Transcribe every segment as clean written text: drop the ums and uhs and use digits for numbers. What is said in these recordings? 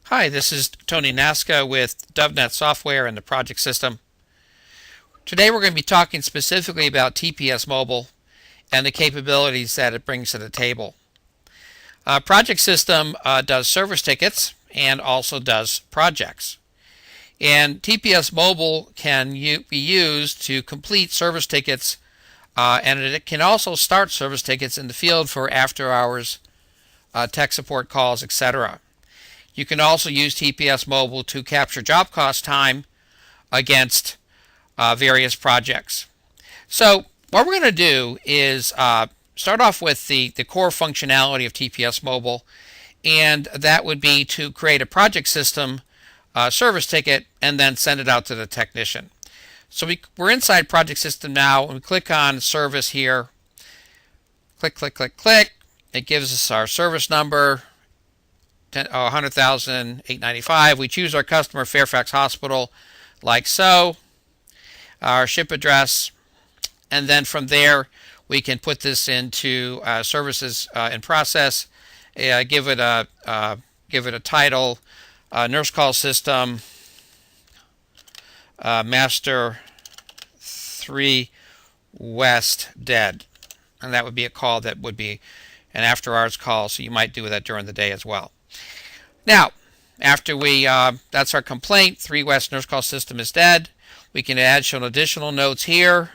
Hi, this is Tony Nasca with DovNet Software and the project system. Today we're going to be talking specifically about TPS Mobile and the capabilities that it brings to the table. Project System does service tickets and also does projects. And TPS Mobile can be used to complete service tickets, and it can also start service tickets in the field for after hours, tech support calls, etc. You can also use TPS Mobile to capture job cost time against various projects. So what we're going to do is start off with the core functionality of TPS Mobile, and that would be to create a project system service ticket and then send it out to the technician. So we're inside project system now, and we click on service here. Click, click, click, click. It gives us our service number, 100,895. We choose our customer, Fairfax Hospital, like so. Our ship address, and then from there we can put this into services in process. Give it a title, nurse call system, master 3 west dead, and that would be a call that would be an after hours call. So you might do that during the day as well. Now, after that's our complaint, 3 west nurse call system is dead. We can add some additional notes here.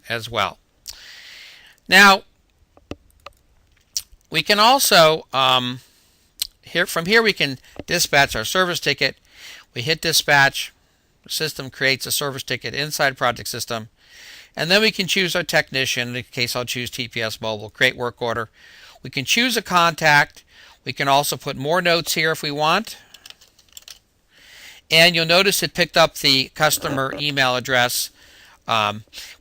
As well. Now, we can also, from here we can dispatch our service ticket. We hit dispatch. The system creates a service ticket inside project system. And then we can choose our technician. In this case, I'll choose TPS Mobile, create work order. We can choose a contact. We can also put more notes here if we want. And you'll notice it picked up the customer email address.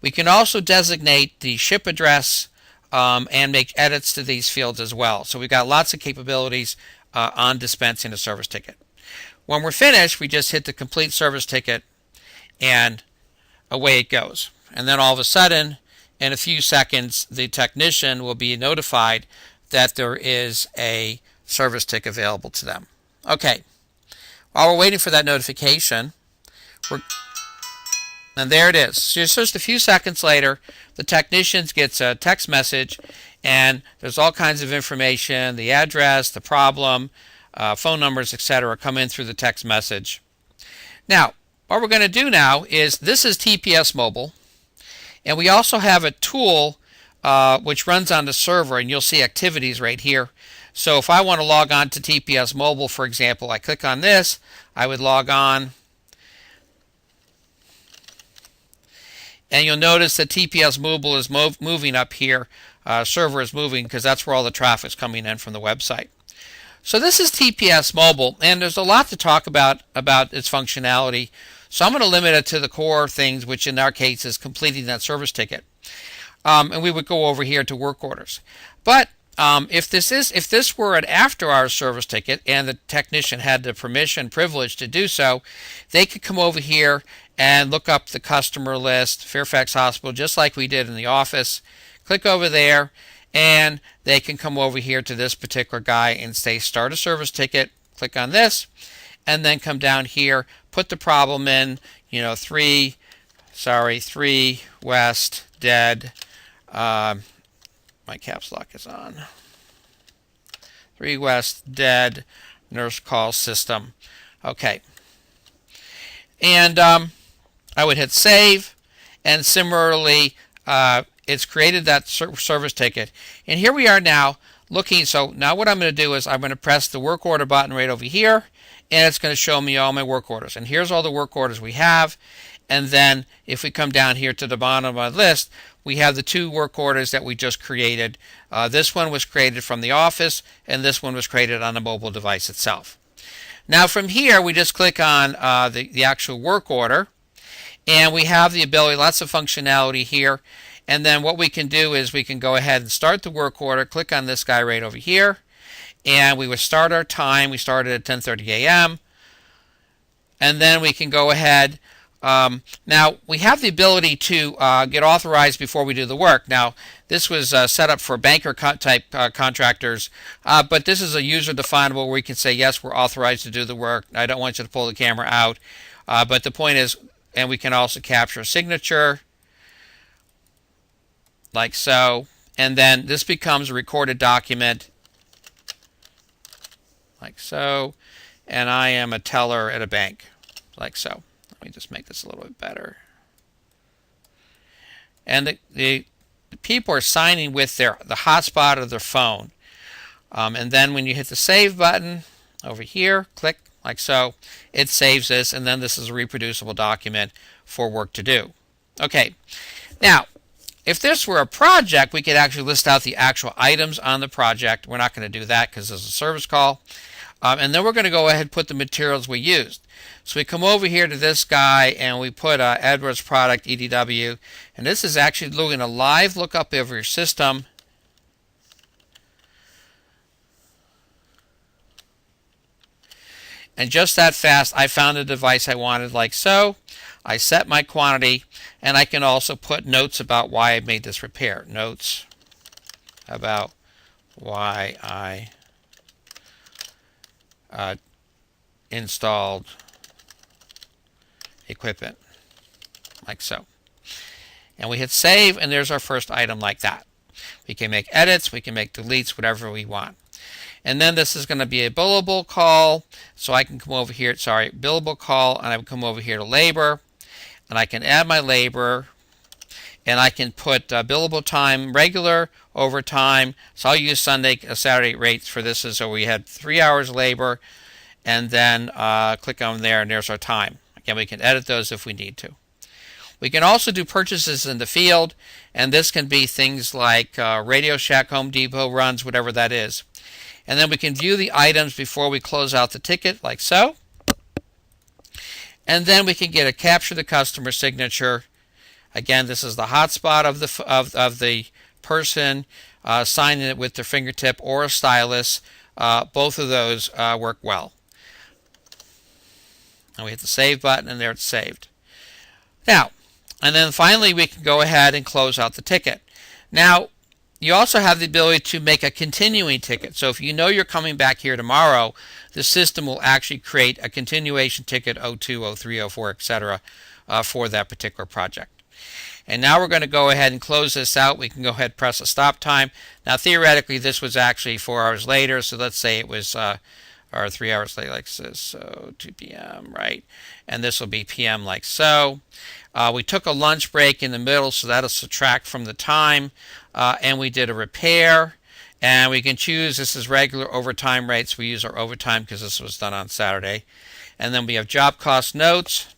We can also designate the ship address and make edits to these fields as well. So we've got lots of capabilities on dispensing a service ticket. When we're finished, we just hit the complete service ticket and away it goes. And then all of a sudden, in a few seconds, the technician will be notified that there is a service ticket available to them. Okay, while we're waiting for that notification, and there it is. So just a few seconds later, the technician gets a text message, and there's all kinds of information, the address, the problem, phone numbers, etc. come in through the text message. Now, what we're going to do now is, this is TPS Mobile, and we also have a tool which runs on the server, and you'll see activities right here. So if I want to log on to TPS Mobile, for example, I click on this, I would log on, and you'll notice that TPS Mobile is moving up here. Server is moving because that's where all the traffic is coming in from the website. So this is TPS Mobile, and there's a lot to talk about its functionality. So I'm going to limit it to the core things, which in our case is completing that service ticket. And we would go over here to work orders. But if this were an after-hours service ticket and the technician had the privilege to do so, they could come over here and look up the customer list, Fairfax Hospital, just like we did in the office. Click over there, and they can come over here to this particular guy and say start a service ticket. Click on this, and then come down here, put the problem in, 3 west dead. My caps lock is on. 3 west dead nurse call system. Okay. And I would hit save, and similarly, it's created that service ticket. And here we are now looking. So now what I'm going to do is I'm going to press the work order button right over here, and it's going to show me all my work orders. And here's all the work orders we have. And then if we come down here to the bottom of the list, we have the 2 work orders that we just created. This one was created from the office, and this one was created on the mobile device itself. Now from here, we just click on the actual work order, and we have the ability, lots of functionality here. And then what we can do is we can go ahead and start the work order, click on this guy right over here, and we would start our time. We started at 10:30 a.m. And then we can go ahead Now, we have the ability to get authorized before we do the work. Now, this was set up for banker type contractors, but this is a user definable where we can say, yes, we're authorized to do the work. I don't want you to pull the camera out. But the point is, and we can also capture a signature, like so. And then this becomes a recorded document, like so. And I am a teller at a bank, like so. Let me just make this a little bit better. And the people are signing with the hotspot of their phone. And then when you hit the save button over here, click like so, it saves this, and then this is a reproducible document for work to do. Okay, now if this were a project, we could actually list out the actual items on the project. We're not going to do that because this is a service call. And then we're going to go ahead and put the materials we used. So we come over here to this guy and we put Edwards product EDW, and this is actually doing a live lookup of your system. And just that fast, I found the device I wanted, like so. I set my quantity, and I can also put notes about why I made this repair. Notes about why I installed equipment, like so. And we hit save, and there's our first item like that. We can make edits, we can make deletes, whatever we want. And then this is going to be a billable call, so I can come over here, billable call, and I can come over here to labor, and I can add my labor, and I can put billable time, regular, overtime. So I'll use Saturday rates for this, so we had 3 hours labor, and then click on there, and there's our time. Again, we can edit those if we need to. We can also do purchases in the field, and this can be things like Radio Shack, Home Depot runs, whatever that is. And then we can view the items before we close out the ticket, like so. And then we can capture the customer signature. Again, this is the hotspot of the person signing it with their fingertip or a stylus. Both of those work well. And we hit the save button, and there it's saved. Now, and then finally we can go ahead and close out the ticket. Now, you also have the ability to make a continuing ticket. So if you know you're coming back here tomorrow, the system will actually create a continuation ticket 02, 03, 04, etc. For that particular project. And now we're going to go ahead and close this out. We can go ahead and press a stop time. Now theoretically this was actually 4 hours later, so let's say it was or 3 hours later, like this, so 2 p.m., right? And this will be p.m. like so. We took a lunch break in the middle, so that'll subtract from the time. And we did a repair. And we can choose, this is regular overtime rates. We use our overtime because this was done on Saturday. And then we have job cost notes.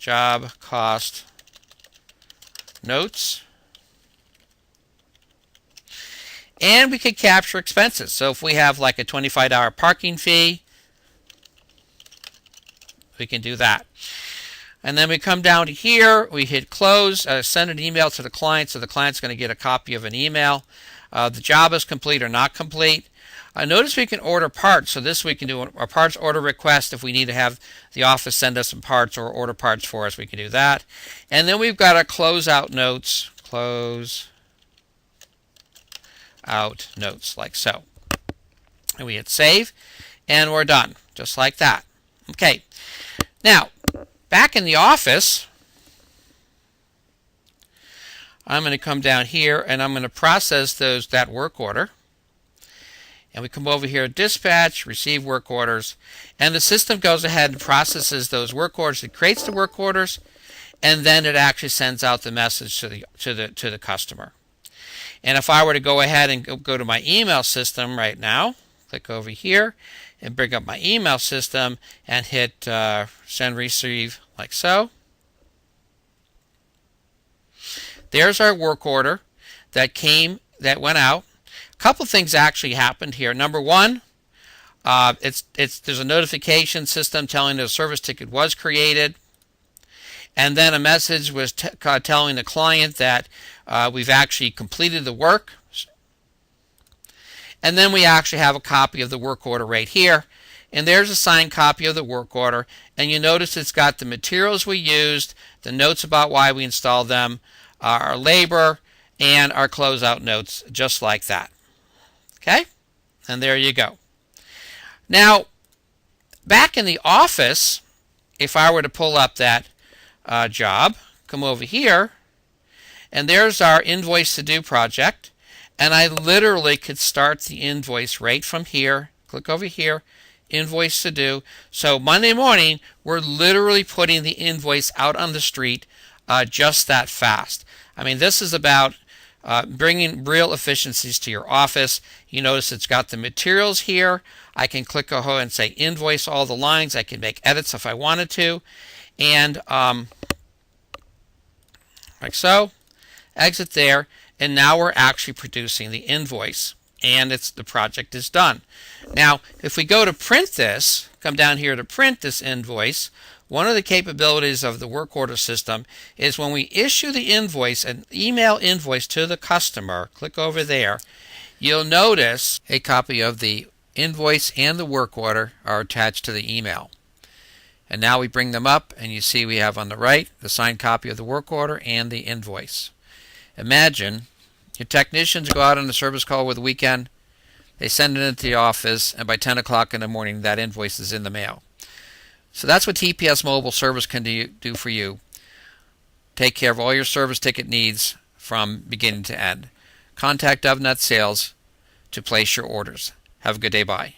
And we could capture expenses. So if we have like a $25 parking fee, we can do that. And then we come down to here, we hit close, send an email to the client, so the client's going to get a copy of an email. The job is complete or not complete. Notice we can order parts, so this we can do a parts order request. If we need to have the office send us some parts or order parts for us, we can do that. And then we've got our closeout notes, like so. And we hit save, and we're done, just like that. Okay, now, back in the office, I'm going to come down here and I'm going to process that work order. And we come over here, dispatch, receive work orders, and the system goes ahead and processes those work orders. It creates the work orders, and then it actually sends out the message to the customer. And if I were to go ahead and go to my email system right now, click over here and bring up my email system and hit send receive like so. There's our work order that went out. A couple things actually happened here. Number one, there's a notification system telling the service ticket was created, and then a message was telling the client that we've actually completed the work. And then we actually have a copy of the work order right here. and there's a signed copy of the work order, and you notice it's got the materials we used, the notes about why we installed them, our labor, and our closeout notes, just like that. Okay? And there you go. Now, back in the office, if I were to pull up that job, come over here, and there's our invoice to do project, and I literally could start the invoice right from here. Click over here, invoice to do. So Monday morning, we're literally putting the invoice out on the street just that fast. I mean, this is about bringing real efficiencies to your office. You notice it's got the materials here. I can click ahead and say invoice all the lines. I can make edits if I wanted to. And like so. Exit there, and now we're actually producing the invoice, and the project is done. Now, if we go to print this, come down here to print this invoice, one of the capabilities of the work order system is when we issue the invoice, an email invoice to the customer, click over there, you'll notice a copy of the invoice and the work order are attached to the email. And now we bring them up, and you see we have on the right the signed copy of the work order and the invoice. Imagine your technicians go out on a service call over the weekend, they send it into the office, and by 10 o'clock in the morning that invoice is in the mail. So that's what TPS Mobile Service can do for you. Take care of all your service ticket needs from beginning to end. Contact DovNet Sales to place your orders. Have a good day. Bye.